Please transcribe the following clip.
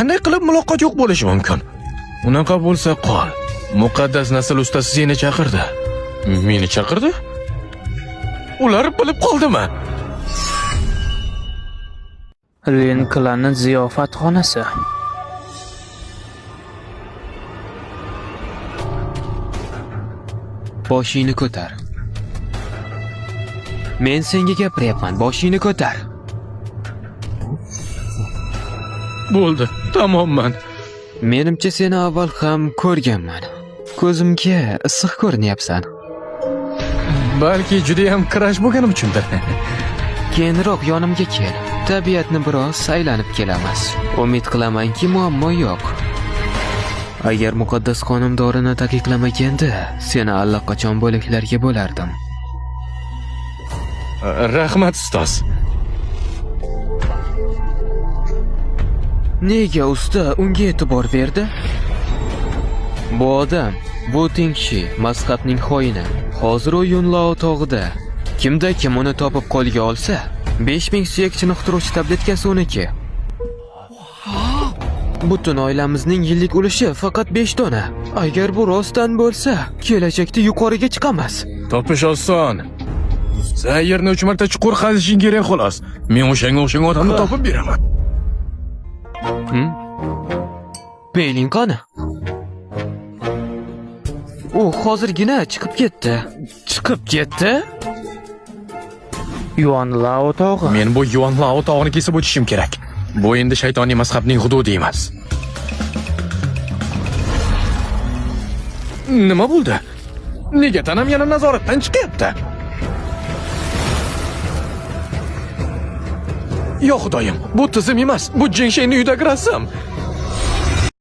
qanday qilib muloqot yo'q bo'lishi mumkin? Unaqa bo'lsa qol. Muqaddas nasl ustasi seni chaqirdi. Meni chaqirdi? Ular bilib qoldimi? Linklaning ziyofatxonasi. Boshingni ko'tar. Men senga gapiryapman, boshingni ko'tar. Bo'ldi, tamomman. Menimcha seni avval ham ko'rganman. Ko'zimga issiq ko'rinyapsan. Balki juda ham kirash bo'lganim uchundir. Keyinroq yonimga kel. Tabiatni biroz aylanib kelamiz. Umid qilamanki, muammo yo'q. Agar muqaddas xonim dorini taqiqlamaganda, seni allaqachon bo'laklarga bo'lardim. Rahmat ustoz. Nega usta unga e'tibor berdi? Bu odam, bu Tingshi, mazhabning xoini. Hozir u Yunlao tog'ida. Kimda kim uni topib qo'lga olsa, 5000 suyak chiniqtiruvchi tabletkasi uniki. Butun oilamizning yillik ulushi faqat 5 dona. Agar bu rostdan bo'lsa, kelajakda yuqoriga chiqamiz. Topish oson. Yerni 3 marta chuqur qazishing kerak xolos. Men o'shanga o'xshagan odamni topib beraman. Beling qani? U hozirgina chiqib ketdi. Chiqib ketdi? Yuanlao tog'i. Men bu Yuanlao tog'ini kesib o'tishim kerak. Bu endi shaytoniy mazhabning hududi emas. Nima bo'ldi? Nega tanam yana nazoratdan chiqyapti? Yo xudoyim, bu tizim emas, bu Jingshayning uyidagi rasm.